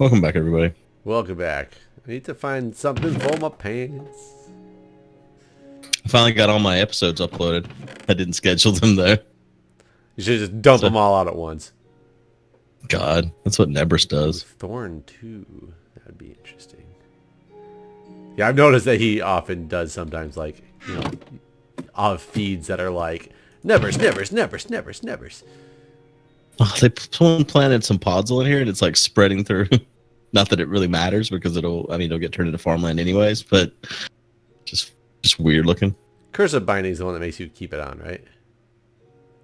Welcome back, everybody. Welcome back. I need to find something for my pants. I finally got all my episodes uploaded. I didn't schedule them, though. You should just dump them all out at once. God, that's what Nebris does. Thorn 2. That would be interesting. Yeah, I've noticed that he often does sometimes, like, you know, feeds that are like, Nevers. Oh, someone planted some podzol in here, and it's like spreading through. Not that it really matters, because it'll get turned into farmland anyways, but just weird looking. Curse of Binding is the one that makes you keep it on, right?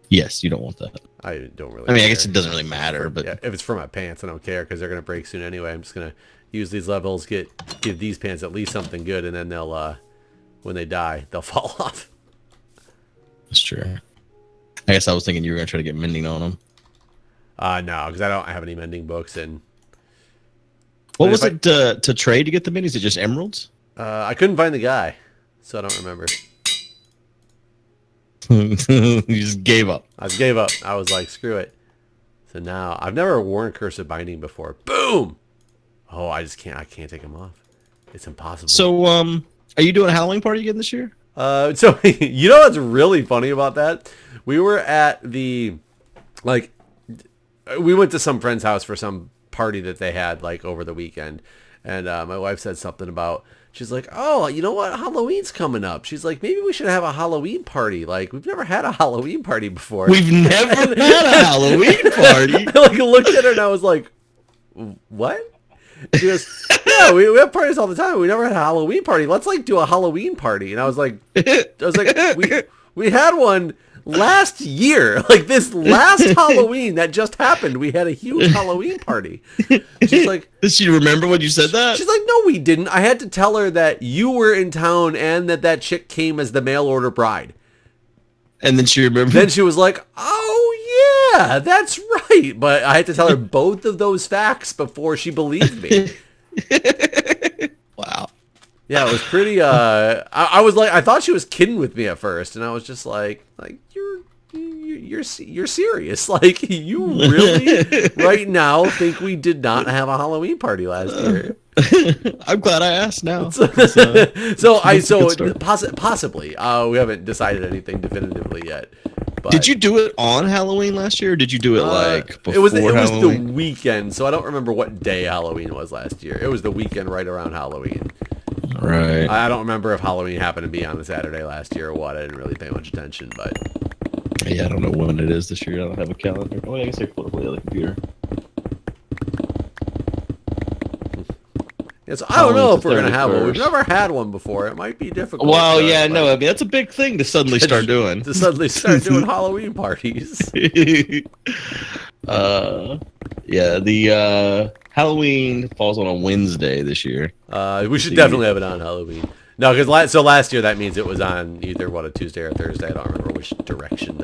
Yes, you don't want that. I don't really I mean, care. I guess it doesn't really matter, but... Yeah, if it's for my pants, I don't care, because they're going to break soon anyway. I'm just going to use these levels, give these pants at least something good, and then they'll, when they die, they'll fall off. That's true. I guess I was thinking you were going to try to get mending on them. No, because I don't have any mending books, and... What was it to trade to get the minis? Is it just emeralds? I couldn't find the guy, so I don't remember. You just gave up. I just gave up. I was like, screw it. So now, I've never worn Curse of Binding before. Boom! Oh, I can't take them off. It's impossible. So, are you doing a Halloween party again this year? So, you know what's really funny about that? We were at the, like, we went to some friend's house for some party that they had, like, over the weekend. And my wife said something about, she's like, oh, you know what? Halloween's coming up. She's like, maybe we should have a Halloween party. Like, we've never had a Halloween party before. We've never had a Halloween party. I, like, looked at her and I was like, what? She goes, yeah, we have parties all the time. We never had a Halloween party. Let's, like, do a Halloween party. And I was like, we had one last year. Like, this last Halloween that just happened, we had a huge Halloween party. She's like, does she remember when you said that? She's like, no, we didn't. I had to tell her that you were in town and that chick came as the mail order bride. And then she remembered. Then she was like, oh, yeah, that's right. But I had to tell her both of those facts before she believed me. Wow. Yeah, it was pretty, I was like, I thought she was kidding with me at first. And I was just like you're serious. Like, you really right now think we did not have a Halloween party last year? I'm glad I asked now. Possibly. We haven't decided anything definitively yet. But, did you do it on Halloween last year, or did you do it like before it was Halloween? the weekend, so I don't remember what day Halloween was last year. It was the weekend right around Halloween. Right. I don't remember if Halloween happened to be on a Saturday last year or what. I didn't really pay much attention, but... Yeah, I don't know when it is this year. I don't have a calendar. Oh, I guess I put it away on the computer. Yeah, so I don't know if we're going to have one. We've never had one before. It might be difficult. Well, yeah, no, I mean, that's a big thing to suddenly start doing. To suddenly start doing Halloween parties. Yeah, the Halloween falls on a Wednesday this year. We should definitely have it on Halloween. No, because last year that means it was on either, a Tuesday or Thursday. I don't remember which direction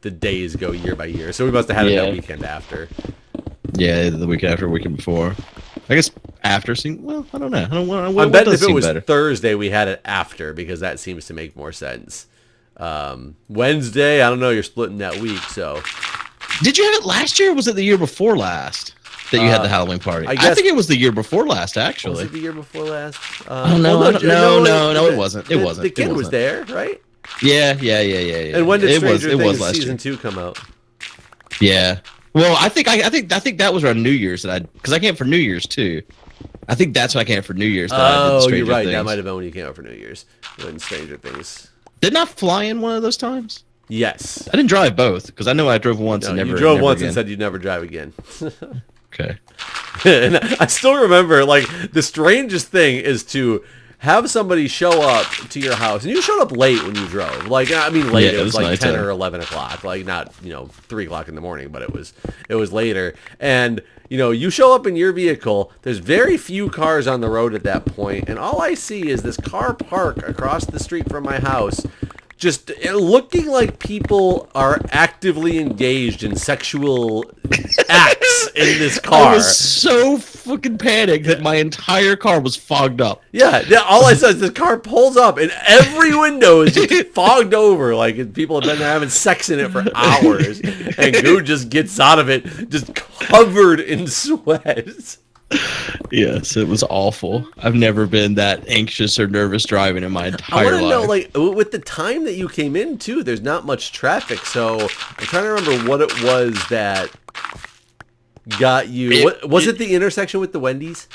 the days go year by year. So we must have had it that weekend after. Yeah, the week after, weekend before. I guess after well, I don't know. I'm betting if it was Thursday, we had it after, because that seems to make more sense. Wednesday, I don't know. You're splitting that week, so. Did you have it last year, or was it the year before last that you had the Halloween party? I think it was the year before last, actually. Was it the year before last? No, it wasn't. It wasn't. The kid was there, right? Yeah. And when did Stranger Things Season 2 come out? Yeah. Well, I think that was around New Year's because I came for New Year's too. I think that's when I came for New Year's. Oh, you're right. That might have been when you came out for New Year's. When Stranger Things. Didn't I fly in one of those times? Yes. I didn't drive both, because I know I drove once and never. You drove once and said you'd never drive again. Okay. And I still remember, like, the strangest thing is to have somebody show up to your house, and you showed up late when you drove. Like, I mean, late. It was like 10 or 11 o'clock. Like, not 3 o'clock in the morning, but it was later. And you show up in your vehicle. There's very few cars on the road at that point, and all I see is this car park across the street from my house, just looking like people are actively engaged in sexual acts in this car. I was so fucking panicked that my entire car was fogged up. Yeah, all I said is this car pulls up and every window is just fogged over. Like, people have been there having sex in it for hours. And Guude just gets out of it just covered in sweat. Yes, it was awful. I've never been that anxious or nervous driving in my I entire want to life. know, like, with the time that you came in, too, there's not much traffic, so I'm trying to remember what it was that got you. Was it the intersection with the Wendy's?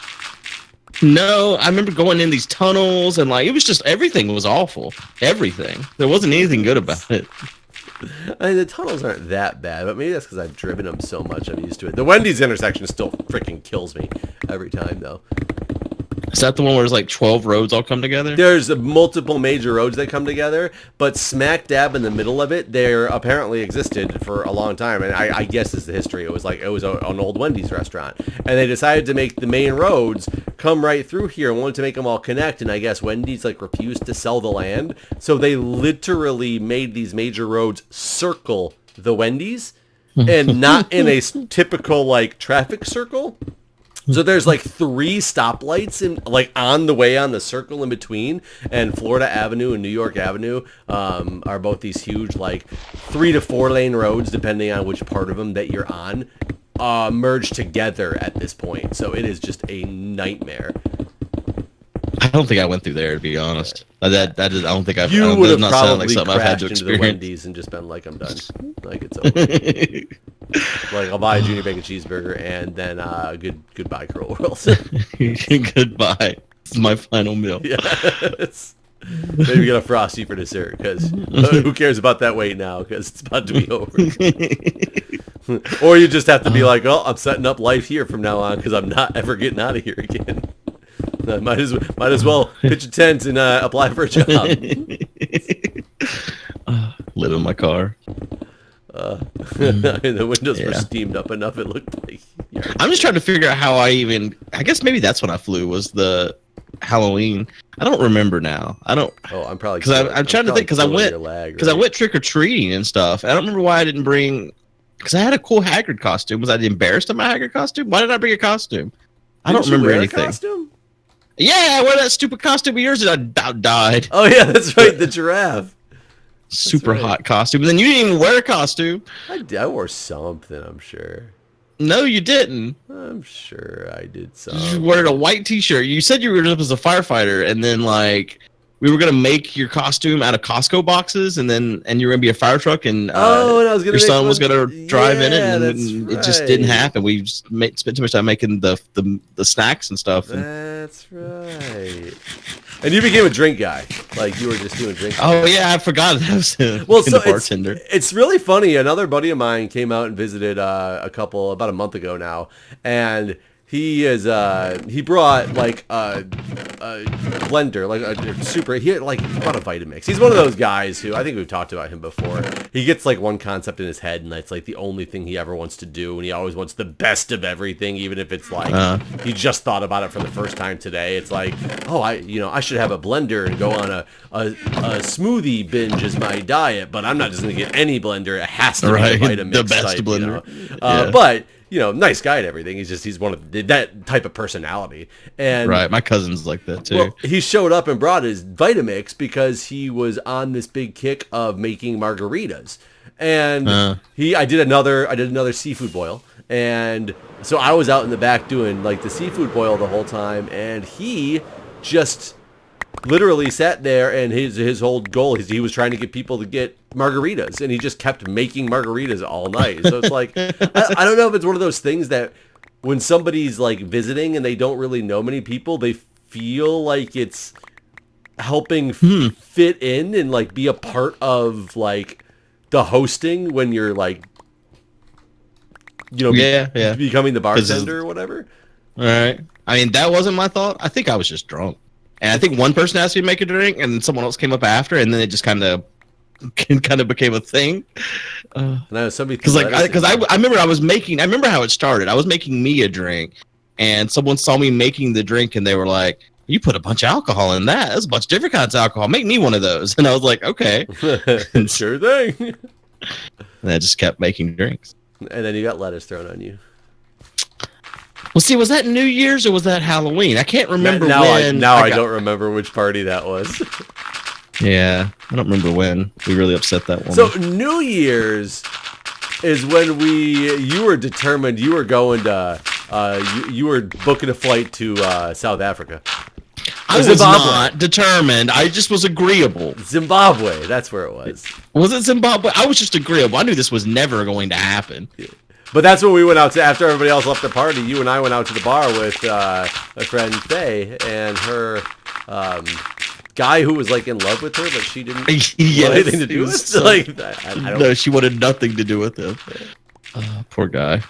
No, I remember going in these tunnels, and, like, it was just, everything was awful. Everything. There wasn't anything good about it. I mean, the tunnels aren't that bad, but maybe that's because I've driven them so much I'm used to it. The Wendy's intersection still freaking kills me every time, though. Is that the one where there's like 12 roads all come together? There's multiple major roads that come together, but smack dab in the middle of it, they apparently existed for a long time. And I guess it's the history. It was an old Wendy's restaurant. And they decided to make the main roads come right through here and wanted to make them all connect. And I guess Wendy's like refused to sell the land. So they literally made these major roads circle the Wendy's and not in a typical like traffic circle. So there's like 3 stoplights in like on the way on the circle in between, and Florida Avenue and New York Avenue are both these huge like 3 to 4 lane roads depending on which part of them that you're on, merged together at this point. So it is just a nightmare. I don't think I went through there, to be honest. I don't think I've. You would have not probably like I've had to crashed into the experience. Wendy's and just been like, I'm done. Like it's over. Like I'll buy a junior bacon cheeseburger and then goodbye Curl World. Goodbye. This is my final meal. Yeah. Maybe get a Frosty for dessert because who cares about that wait now because it's about to be over. Or you just have to be like, oh, I'm setting up life here from now on because I'm not ever getting out of here again. I might as well pitch a tent and apply for a job. Live in my car. The windows were steamed up enough. It looked like. I'm just trying to figure out how I guess maybe that's when I flew was the Halloween. I don't remember now. I don't. Oh, I'm probably because I'm trying to think because I went trick or treating and stuff. I don't remember why I didn't bring because I had a cool Hagrid costume. Was I embarrassed of my Hagrid costume? Why did I bring a costume? I don't remember anything. Costume? Yeah, I wore that stupid costume of yours that I about died. Oh yeah, that's right, the giraffe. Super hot costume. And then you didn't even wear a costume. I wore something, I'm sure. No, you didn't. I'm sure I did something. You wore a white t-shirt. You said you were up as a firefighter, and then like we were gonna make your costume out of Costco boxes, and you were gonna be a fire truck, and and I was gonna your son was gonna drive in it, and it just didn't happen. We just spent too much time making the snacks and stuff. That's right. And you became a drink guy, like you were just doing drink. Oh yeah, I forgot that was the bartender. It's really funny. Another buddy of mine came out and visited about a month ago now, and he brought like a blender, like he had like brought a Vitamix. He's one of those guys who I think we've talked about him before. He gets like one concept in his head, and that's like the only thing he ever wants to do, and he always wants the best of everything, even if it's like he just thought about it for the first time today. It's like, oh, I should have a blender and go on a smoothie binge as my diet, but I'm not just gonna get any blender. It has to be a Vitamix, the best type, blender. But nice guy and everything. He's one of that type of personality. And right, my cousin's like that too. Well, he showed up and brought his Vitamix because he was on this big kick of making margaritas. And I did another seafood boil. And so I was out in the back doing like the seafood boil the whole time, and he just literally sat there, and his whole goal is he was trying to get people to get margaritas, and he just kept making margaritas all night. So it's like I don't know if it's one of those things that when somebody's like visiting and they don't really know many people, they feel like it's helping fit in and like be a part of like the hosting when you're like becoming the bartender or whatever. All right. I mean, that wasn't my thought. I think I was just drunk. And I think one person asked me to make a drink, and then someone else came up after, and then it just kind of became a thing. Because I remember I remember how it started. I was making me a drink, and someone saw me making the drink, and they were like, "You put a bunch of alcohol in that. That's a bunch of different kinds of alcohol. Make me one of those." And I was like, "Okay, sure thing." And I just kept making drinks. And then you got lettuce thrown on you. Well, see, was that New Year's or was that Halloween? I can't remember when. I don't remember which party that was. Yeah, I don't remember when. We really upset that woman. So New Year's is when you were determined you were going to you were booking a flight to South Africa. I was not determined. I just was agreeable. Zimbabwe, that's where it was. Was it Zimbabwe? I was just agreeable. I knew this was never going to happen. Yeah. But that's when we went out to, after everybody else left the party, you and I went out to the bar with my friend Faye and her guy who was like in love with her, but she didn't want anything to do with it. So, like, no, she wanted nothing to do with him. Poor guy.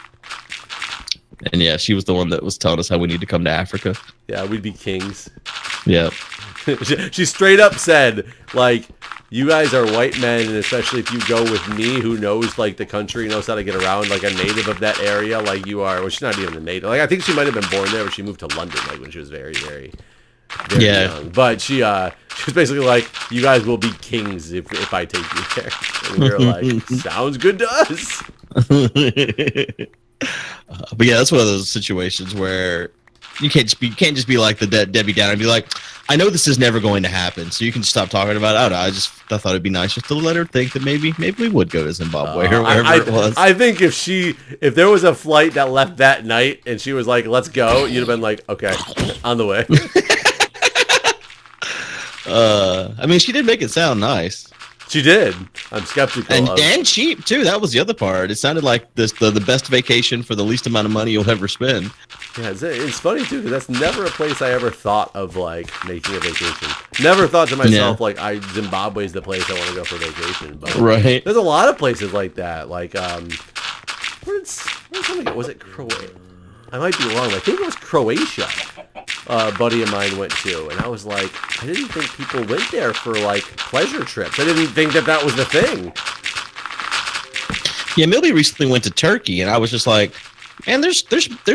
And yeah, she was the one that was telling us how we need to come to Africa. Yeah, we'd be kings. Yeah. She straight up said, like, you guys are white men, and especially if you go with me, who knows, like, the country, knows how to get around, like, a native of that area, like you are. Well, she's not even a native. Like, I think she might have been born there, but she moved to London, like, when she was very, very young. But she was basically like, you guys will be kings if I take you there. And we were like, sounds good to us. But yeah, that's one of those situations where you can't just be like the Debbie Downer and be like, I know this is never going to happen, so you can stop talking about it. I thought it'd be nice just to let her think that maybe we would go to Zimbabwe or wherever it was. I think if there was a flight that left that night and she was like, let's go, you'd have been like, okay, on the way. I mean, she did make it sound nice. She did. I'm skeptical. And cheap too. That was the other part. It sounded like the best vacation for the least amount of money you'll ever spend. Yeah, it's funny too, because that's never a place I ever thought of like making a vacation. Never thought to myself like Zimbabwe's the place I want to go for vacation. But right. There's a lot of places like that. Like where's something? Was it Croatia? I might be wrong. I think it was Croatia. A buddy of mine went to, and I was like, I didn't think people went there for like pleasure trips. I didn't think that was the thing. Yeah, Milby recently went to Turkey, and I was just like, man, there's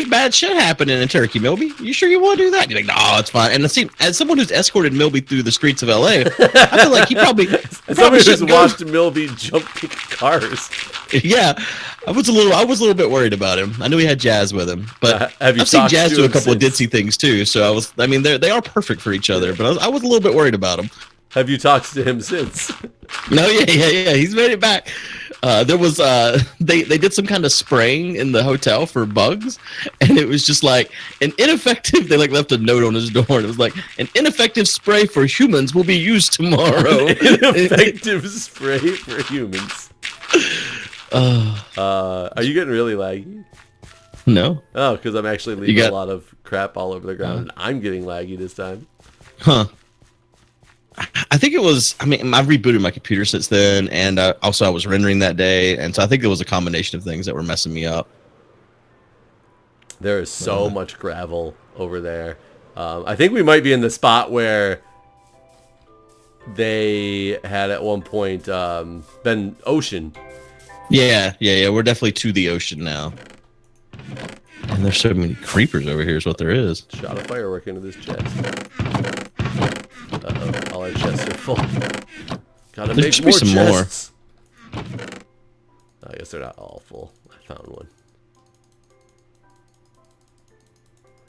bad shit happening in Turkey, Milby. You sure you want to do that? You're like, no, it's fine. And as someone who's escorted Milby through the streets of LA, I feel like he probably somebody who's watched Milby jump kick cars. Yeah, I was a little bit worried about him. I knew he had Jazz with him, but I've seen Jazz do a couple of ditzy things too. So I mean, they are perfect for each other. But I was a little bit worried about him. Have you talked to him since? No, yeah. He's made it back. There was they did some kind of spraying in the hotel for bugs, and it was just like an ineffective. They like left a note on his door, and it was like an ineffective spray for humans will be used tomorrow. Ineffective spray for humans. Are you getting really laggy? No. Oh, because I'm actually leaving a lot of crap all over the ground. And I'm getting laggy this time. Huh. I think it was, I mean, I've rebooted my computer since then, and also I was rendering that day, and so I think it was a combination of things that were messing me up. There is so much gravel over there. I think we might be in the spot where they had at one point been ocean. Yeah. We're definitely to the ocean now. And there's so many creepers over here is what there is. Shot a firework into this chest. Uh-oh, all our chests are full. Gotta make more chests. I guess they're not all full. I found one.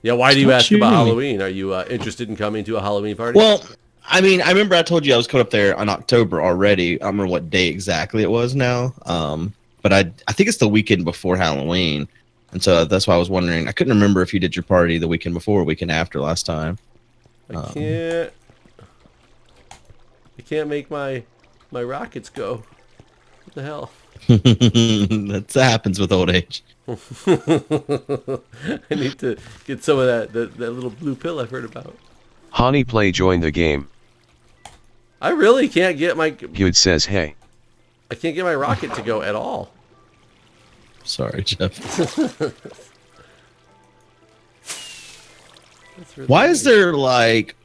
Yeah, why do you ask about Halloween? Are you interested in coming to a Halloween party? Well, I mean, I remember I told you I was coming up there in October already. I don't remember what day exactly it was now. But I think it's the weekend before Halloween. And so that's why I was wondering. I couldn't remember if you did your party the weekend before or weekend after last time. I can't make my rockets go. What the hell? That happens with old age. I need to get some of that little blue pill I've heard about. Honey Play joined the game. I really can't get my... Guude says hey. I can't get my rocket to go at all. Sorry, Jeff. Really Why is there like...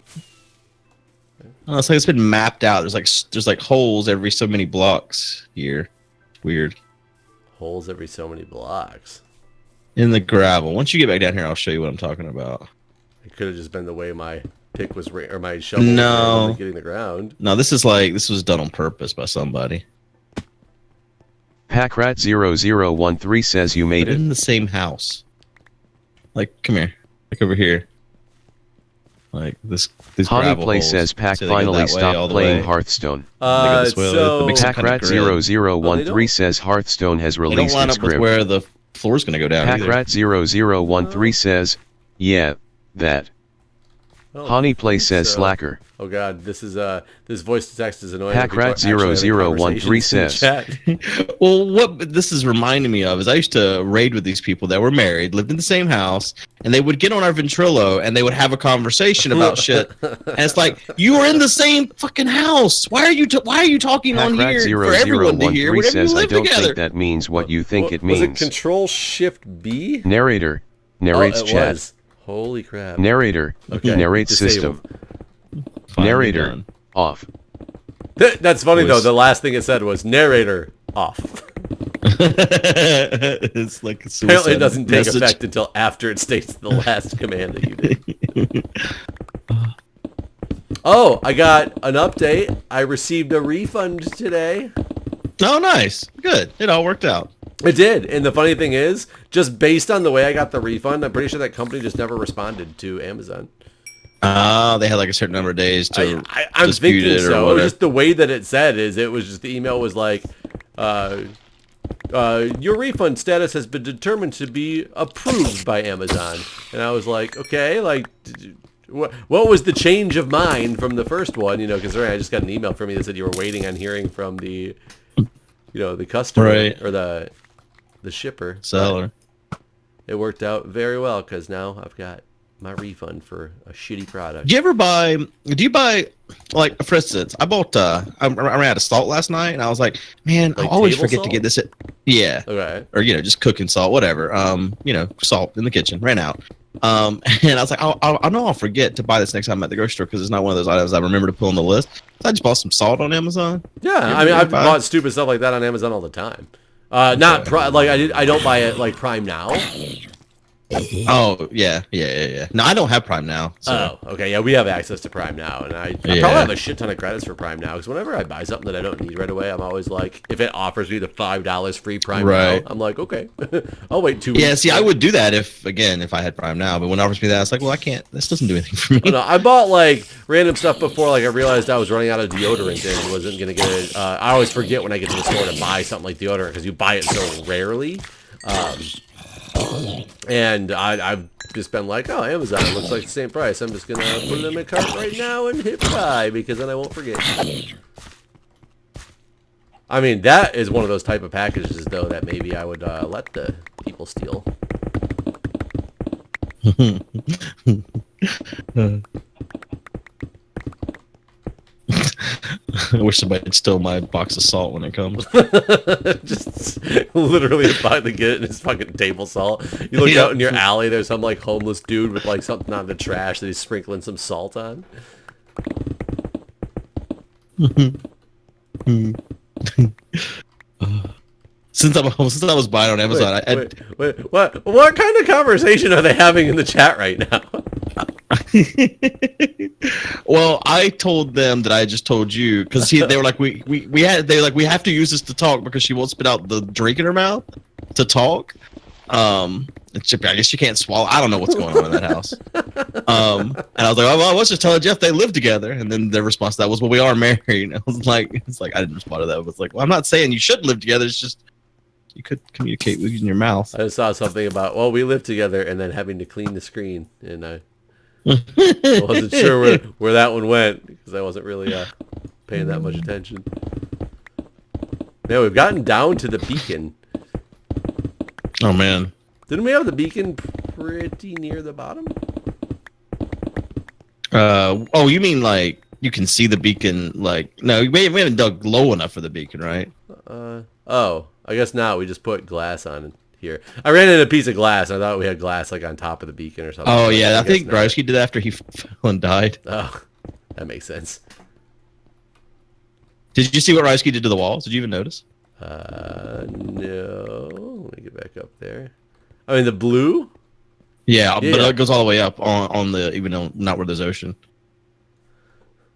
Oh, it's like it's been mapped out. There's like holes every so many blocks here. Weird. Holes every so many blocks. In the gravel. Once you get back down here, I'll show you what I'm talking about. It could have just been the way my pick was or my shovel was getting the ground. No, this was done on purpose by somebody. Packrat0013 says you made it. In the same house. Like, come here. Like over here. Like this. Honey Play says Pack finally stopped playing Hearthstone. So Packrat0013 says Hearthstone has released its up with script. where the floor's gonna go down. Packrat0013 says, yeah, that. Honeyplay says slacker. Oh god, this voice to text is annoying. Packrat0013 says. Well, what this is reminding me of is I used to raid with these people that were married, lived in the same house, and they would get on our Ventrilo and they would have a conversation about shit. And it's like, you are in the same fucking house. Why are you talking on here for everyone to hear? Says, I don't together? think that means what you think it means. Was it Control-Shift-B? Narrator narrates chat. Was. Holy crap. Narrator. Okay. Narrates system. Narrator. Done. Off. That's funny though. The last thing it said was narrator off. It's like a apparently it doesn't take effect until after it states the last command that you did. Oh, I got an update. I received a refund today. Oh, nice. Good. It all worked out. It did, and the funny thing is, just based on the way I got the refund, I'm pretty sure that company just never responded to Amazon. They had like a certain number of days to I'm dispute thinking it or so. whatever. Just the way that it said it was just the email was like, your refund status has been determined to be approved by Amazon, and I was like, okay, like. What was the change of mind from the first one? You know, considering I just got an email from you that said you were waiting on hearing from the, the customer or the shipper. Seller. It worked out very well because now I've got my refund for a shitty product. Do you buy, like, for instance, I bought, I ran out of salt last night, and I was like, man, Like I always table forget salt? to get this. Yeah. Okay. Or, just cooking salt, whatever. Salt in the kitchen, ran out. And I was like, I know I'll forget to buy this next time I'm at the grocery store because it's not one of those items I remember to put on the list. So I just bought some salt on Amazon. Yeah, I mean, I've bought stupid stuff like that on Amazon all the time. Not I don't buy it like Prime Now. Oh yeah. No, I don't have Prime now. So. Oh, okay. Yeah, we have access to Prime Now, and I probably have a shit ton of credits for Prime Now because whenever I buy something that I don't need right away, I'm always like, if it offers me the $5 free Prime Now, I'm like, okay, I'll wait 2 weeks. Yeah, see, I would do that if I had Prime Now, but when it offers me that, it's like, well, I can't. This doesn't do anything for me. No, I bought like random stuff before, like I realized I was running out of deodorant and wasn't gonna get it. I always forget when I get to the store to buy something like deodorant because you buy it so rarely. And I've just been like, oh, Amazon looks like the same price. I'm just going to put it in my cart right now and hit buy because then I won't forget. I mean, that is one of those type of packages, though, that maybe I would let the people steal. I wish somebody would steal my box of salt when it comes. Just literally buy the get it and it's fucking table salt. You look out in your alley, there's some like homeless dude with like something on the trash that he's sprinkling some salt on. Since I was buying on Amazon, wait, what kind of conversation are they having in the chat right now? Well, I told them that I just told you because they were like we have to use this to talk because she won't spit out the drink in her mouth to talk. I guess you can't swallow. I don't know what's going on in that house. And I was like, oh, well, let's just tell Jeff they live together. And then their response to that was, well, we are married. And I was like, I didn't respond to that. I was like, well, I'm not saying you should live together. It's just you could communicate with using your mouth. I just saw something about, well, we live together and then having to clean the screen, and I wasn't sure where that one went because I wasn't really paying that much attention. Yeah, we've gotten down to the beacon. Oh man, didn't we have the beacon pretty near the bottom? Oh, you mean like you can see the beacon? Like, no, we haven't dug low enough for the beacon, right? Oh, I guess not. We just put glass on here. I ran into a piece of glass. I thought we had glass like on top of the beacon or something. Oh yeah, I think Grysky did that after he fell and died. Oh, that makes sense. Did you see what Grysky did to the walls? Did you even notice? No. Let me get back up there. I mean, the blue? Yeah, but it goes all the way up on the, even though not where there's ocean.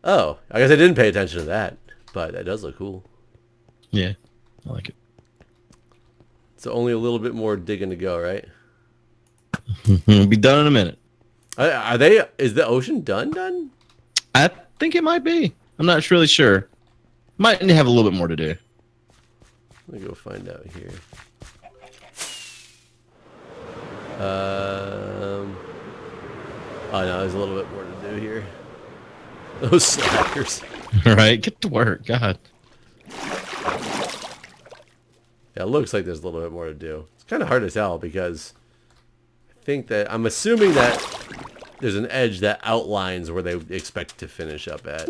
Oh, I guess I didn't pay attention to that, but that does look cool. Yeah, I like it. So only a little bit more digging to go, right? It'll be done in a minute. Is the ocean done? I think it might be. I'm not really sure. Might have a little bit more to do. Let me go find out here. Oh no, there's a little bit more to do here. Those slackers. All right, get to work. God. Yeah, it looks like there's a little bit more to do. It's kind of hard to tell because I think that I'm assuming that there's an edge that outlines where they expect to finish up at.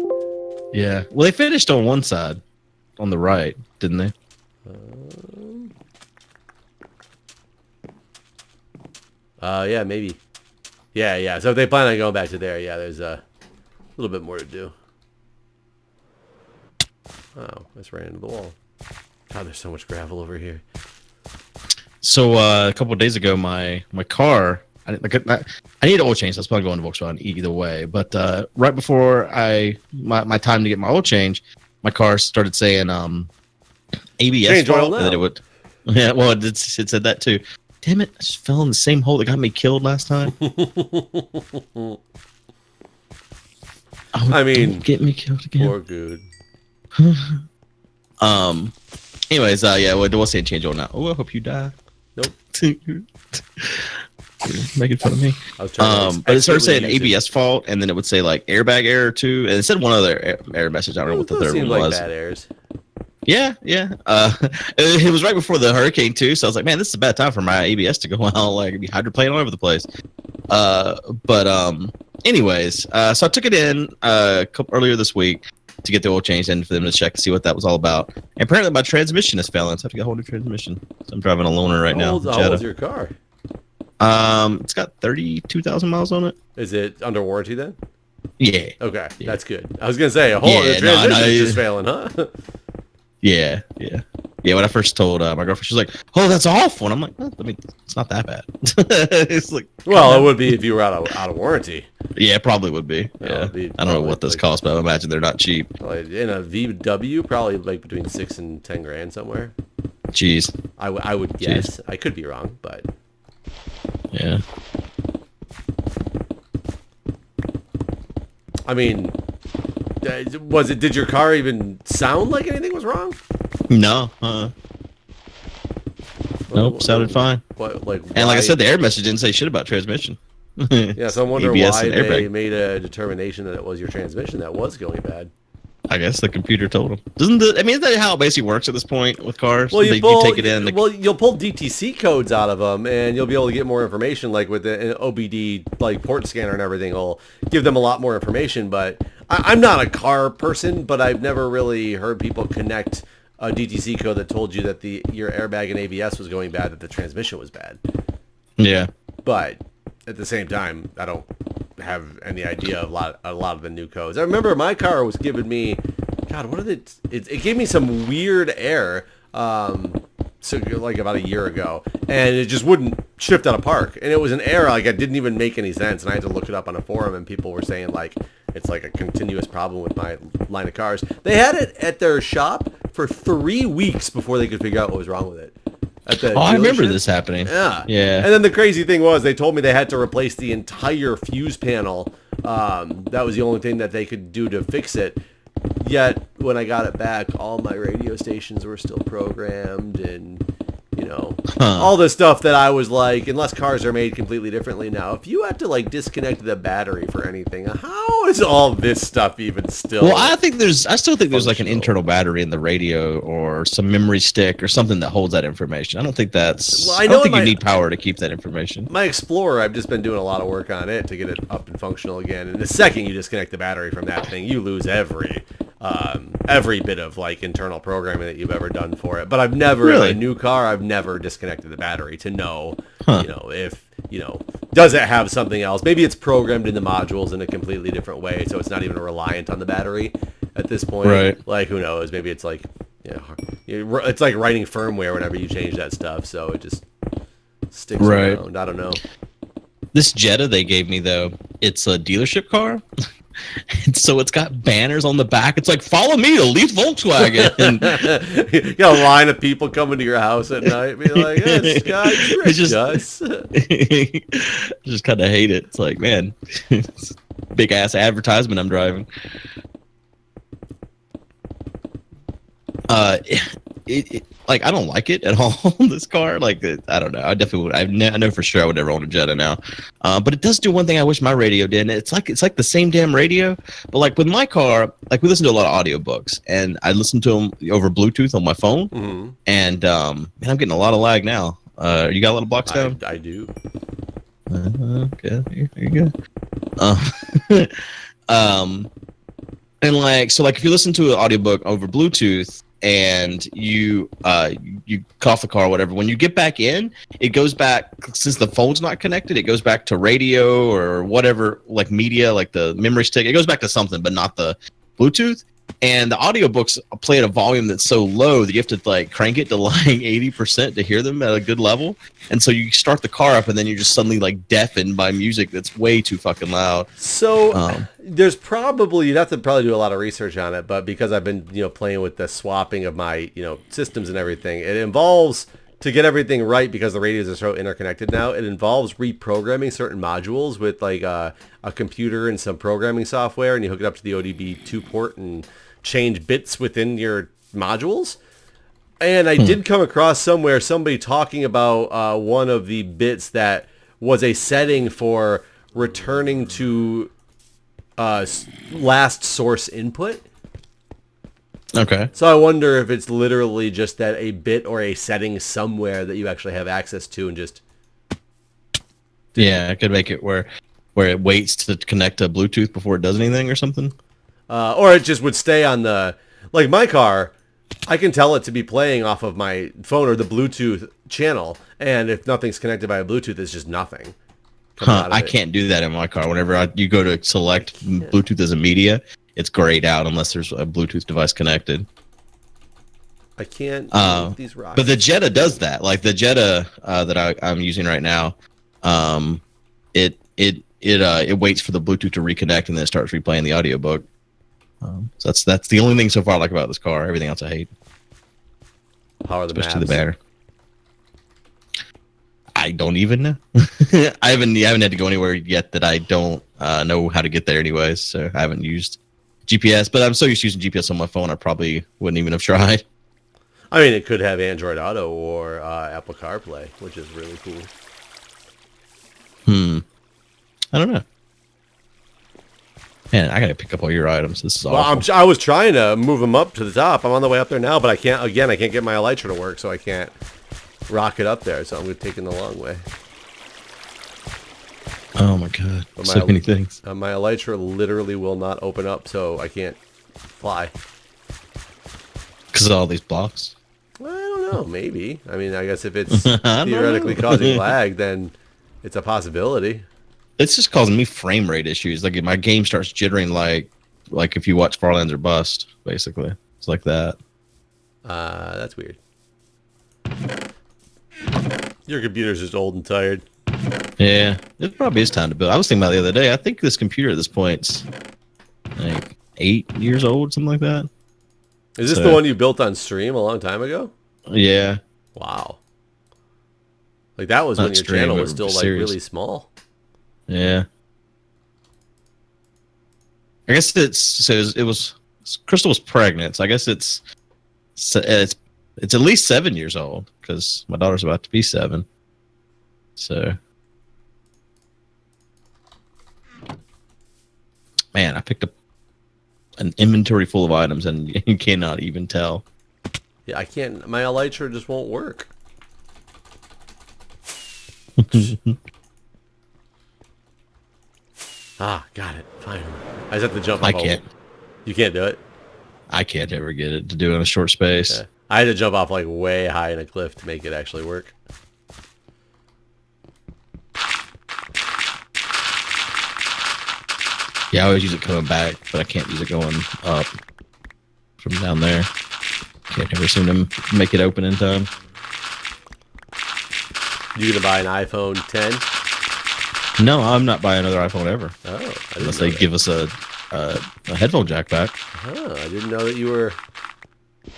Yeah. Well, they finished on one side, on the right, didn't they? Yeah, maybe. Yeah. So if they plan on going back to there, yeah, there's a little bit more to do. Oh, I just ran into the wall. God, there's so much gravel over here. So a couple of days ago, my car, I need an oil change. That's probably going to Volkswagen either way. But right before my time to get my oil change, my car started saying ABS change fault, oil and then it would. Yeah, well, it said that too. Damn it! I just fell in the same hole that got me killed last time. I mean, get me killed again. Poor Guude. Anyways, yeah, we'll say change oil now. Oh, I hope you die. Nope. Making fun of me. I was trying but it started saying ABS fault, and then it would say like airbag error too, and it said one other error message. I don't know what the third one was. Bad errors. Yeah. It was right before the hurricane too, so I was like, man, this is a bad time for my ABS to go out, like be hydroplane all over the place. Anyways, so I took it in earlier this week to get the oil changed and for them to check to see what that was all about. And apparently my transmission is failing, so I have to get a whole new transmission. So I'm driving a loaner right now. How old's your car? It's got 32,000 miles on it. Is it under warranty then? Yeah. Okay, that's good. I was gonna say the transmission is just failing, huh? Yeah. When I first told my girlfriend, she was like, "Oh, that's awful," and I'm like, I mean, it's not that bad. It's like, well, it would be if you were out of warranty. Yeah, it probably would be. Yeah, I don't know what this costs, but I imagine they're not cheap. In a VW, probably like between 6 and 10 grand somewhere. Jeez. I would guess. I could be wrong, but yeah. I mean, did your car even sound like anything was wrong? No. Nope, sounded fine. And like I said, the error message didn't say shit about transmission. Yeah, so I wonder why they made a determination that it was your transmission that was going bad. I guess the computer told them. Isn't that how it basically works at this point with cars? Well, you take it in. You'll pull DTC codes out of them, and you'll be able to get more information. Like with the OBD, like port scanner and everything, will give them a lot more information. But I'm not a car person, but I've never really heard people connect a DTC code that told you that your airbag and ABS was going bad, that the transmission was bad. Yeah. But at the same time, I don't have any idea of a lot of the new codes. I remember my car was giving me, God, what did it gave me some weird error, so like about a year ago, and it just wouldn't shift out of park, and it was an error, like it didn't even make any sense, and I had to look it up on a forum, and people were saying like it's like a continuous problem with my line of cars. They had it at their shop for 3 weeks before they could figure out what was wrong with it. I remember this happening. Yeah. And then the crazy thing was they told me they had to replace the entire fuse panel. That was the only thing that they could do to fix it. Yet when I got it back, all my radio stations were still programmed, and all the stuff that I was like, unless cars are made completely differently now, if you had to like disconnect the battery for anything, how is all this stuff even still? Well, I still think there's like an internal battery in the radio or some memory stick or something that holds that information. I don't think that's. Well, I don't think you need power to keep that information. My Explorer, I've just been doing a lot of work on it to get it up and functional again. And the second you disconnect the battery from that thing, you lose every bit of like internal programming that you've ever done for it. But I've never, in a new car, I've never disconnected the battery to know, if, does it have something else? Maybe it's programmed in the modules in a completely different way, so it's not even reliant on the battery at this point. Right. Like, who knows? Maybe it's like, it's like writing firmware whenever you change that stuff, so it just sticks around. I don't know. This Jetta they gave me, though, it's a dealership car. And so it's got banners on the back. It's like, follow me to leave Volkswagen. You got a line of people coming to your house at night, be like, hey, this guy tricked us. I just kind of hate it. It's like, man, big ass advertisement I'm driving. like I don't like it at all. This car, like I don't know. I definitely would. I know for sure I would never own a Jetta now. But it does do one thing I wish my radio did. And it's like the same damn radio, but like with my car, like we listen to a lot of audiobooks, and I listen to them over Bluetooth on my phone. Mm-hmm. And man, I'm getting a lot of lag now. You got a little box down? I do. Okay, here you go. And like so, like if you listen to an audiobook over Bluetooth and you cut off the car or whatever, when you get back in, it goes back, since the phone's not connected, it goes back to radio or whatever, like media, like the memory stick. It goes back to something, but not the Bluetooth. And the audiobooks play at a volume that's so low that you have to like crank it to like 80% to hear them at a good level. And so you start the car up and then you're just suddenly like deafened by music that's way too fucking loud. So there's probably, you'd have to probably do a lot of research on it, but because I've been, playing with the swapping of my, systems and everything, it involves, to get everything right, because the radios are so interconnected now, it involves reprogramming certain modules with like a computer and some programming software, and you hook it up to the ODB2 port and change bits within your modules. And I did come across somewhere somebody talking about one of the bits that was a setting for returning to last source input. Okay. So I wonder if it's literally just that a bit or a setting somewhere that you actually have access to and just... Yeah, I could make it where it waits to connect to Bluetooth before it does anything or something. Or it just would stay on the... Like my car, I can tell it to be playing off of my phone or the Bluetooth channel, and if nothing's connected by Bluetooth, it's just nothing. I can't do that in my car. Whenever you go to select Bluetooth as a media, it's grayed out unless there's a Bluetooth device connected. I can't these rocks. But the Jetta does that. Like the Jetta that I'm using right now, it waits for the Bluetooth to reconnect and then it starts replaying the audiobook. So that's the only thing so far I like about this car. Everything else I hate. How are the maps? Especially the banter. I don't even know. I haven't had to go anywhere yet that I don't know how to get there anyways. So I haven't used GPS, but I'm so used to using GPS on my phone, I probably wouldn't even have tried. I mean, it could have Android Auto or Apple CarPlay, which is really cool. I don't know. Man, I gotta pick up all your items. This is awful. Well, I was trying to move them up to the top. I'm on the way up there now, but I can't. Again, I can't get my Elytra to work, so I can't rock it up there. So I'm taking the long way. Oh my god! So many things. My Elytra literally will not open up, so I can't fly. Because of all these blocks? I don't know. Maybe. I mean, I guess if it's theoretically causing lag, then it's a possibility. It's just causing me frame rate issues. Like if my game starts jittering, like if you watch Farlands or Bust, basically. It's like that. That's weird. Your computer's just old and tired. Yeah, it probably is time to build. I was thinking about it the other day. I think this computer at this point's like 8 years old, something like that. Is this the one you built on stream a long time ago? Yeah. Wow. Like that was when your channel was still like really small. Yeah. I guess it was Crystal was pregnant, so I guess it's at least 7 years old because my daughter's about to be 7. So, man, I picked up an inventory full of items and you cannot even tell. Yeah, I can't. My Elytra just won't work. Got it. Finally. I just have to jump off. I can't. You can't do it? I can't ever get it to do it in a short space. Yeah. I had to jump off like way high in a cliff to make it actually work. Yeah, I always use it coming back, but I can't use it going up from down there. Can't ever seem to make it open in time. You gonna buy an iPhone 10? No, I'm not buying another iPhone ever. Oh, unless they give us a headphone jack back. Oh, I didn't know that you were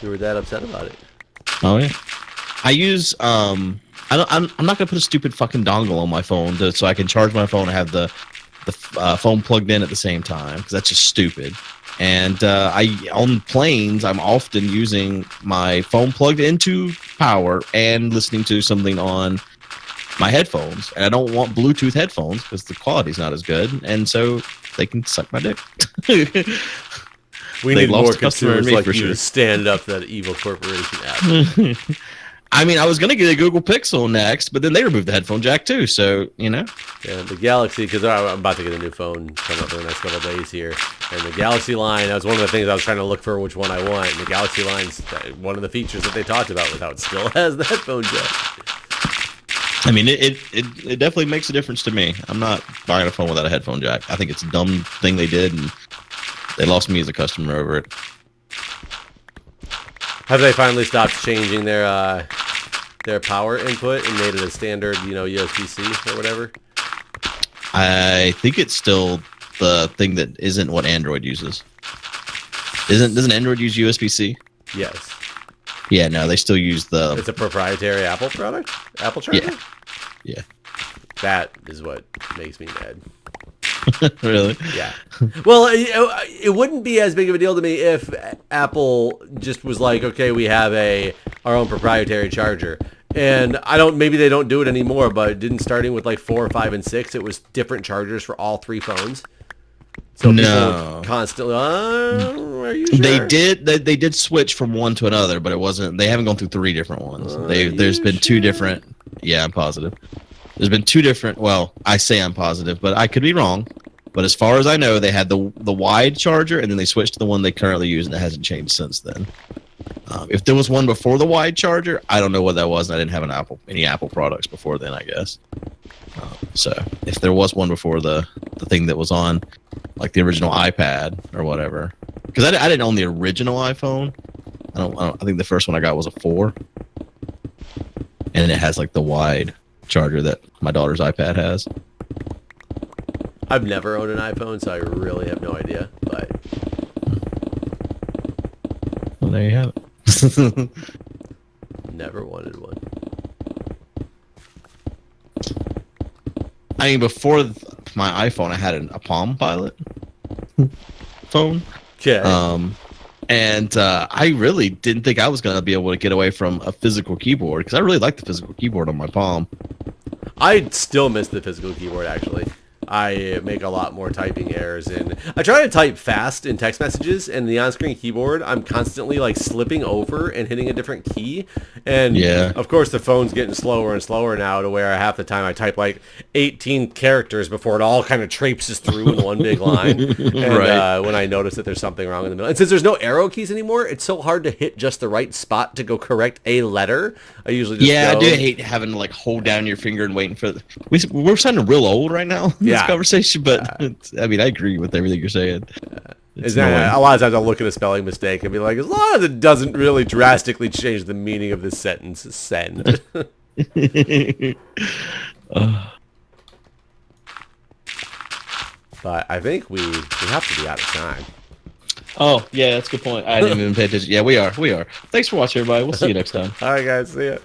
that upset about it. Oh yeah, I use I'm not gonna put a stupid fucking dongle on my phone so I can charge my phone and have the the phone plugged in at the same time because that's just stupid. And on planes, I'm often using my phone plugged into power and listening to something on my headphones. And I don't want Bluetooth headphones because the quality's not as good. And so they can suck my dick. We need more consumers like you to stand up to that evil corporation app. I mean, I was going to get a Google Pixel next, but then they removed the headphone jack too. So, you know. Yeah, the Galaxy, because I'm about to get a new phone coming up in the next couple of days here. And the Galaxy line, that was one of the things I was trying to look for which one I want. And the Galaxy line's one of the features that they talked about was how it still has the headphone jack. I mean, it definitely makes a difference to me. I'm not buying a phone without a headphone jack. I think it's a dumb thing they did, and they lost me as a customer over it. Have they finally stopped changing their power input and made it a standard, USB-C or whatever? I think it's still the thing that isn't what Android uses. Doesn't Android use USB-C? Yes. Yeah, no, they still use the... It's a proprietary Apple product? Apple charger? Yeah. That is what makes me mad. Really? Yeah. Well, it wouldn't be as big of a deal to me if Apple just was like, okay, we have our own proprietary charger. And maybe they don't do it anymore, but it didn't starting with like 4, 5, and 6. It was different chargers for all 3 phones. So people constantly, are you sure? They did switch from one to another, but it wasn't. They haven't gone through 3 different ones. There's been 2 different. Yeah, I'm positive. There's been 2 different. Well, I say I'm positive, but I could be wrong. But as far as I know, they had the wide charger, and then they switched to the one they currently use, and it hasn't changed since then. If there was one before the wide charger, I don't know what that was, and I didn't have any Apple products before then, I guess. So if there was one before the thing that was on, like the original iPad or whatever, because I didn't own the original iPhone. I think the first one I got was a 4, and it has like the wide charger that my daughter's iPad has. I've never owned an iPhone, so I really have no idea. But well, there you have it. Never wanted one. I mean, before my iPhone, I had a Palm Pilot phone. Okay. And I really didn't think I was going to be able to get away from a physical keyboard because I really like the physical keyboard on my Palm. I still miss the physical keyboard, actually. I make a lot more typing errors, and I try to type fast in text messages, and the on-screen keyboard, I'm constantly like slipping over and hitting a different key, and of course the phone's getting slower and slower now to where half the time I type like 18 characters before it all kind of traipses through in one big line, and when I notice that there's something wrong in the middle, and since there's no arrow keys anymore, it's so hard to hit just the right spot to go correct a letter. I usually just I do hate having to like hold down your finger and waiting for we're sounding real old right now. This conversation, but I mean, I agree with everything you're saying. A lot of times I'll look at a spelling mistake and be like, as long as it doesn't really drastically change the meaning of this sentence, send. But I think we have to be out of time. Oh, yeah, that's a good point. I didn't even pay attention. Yeah, we are. Thanks for watching, everybody. We'll see you next time. All right, guys. See ya.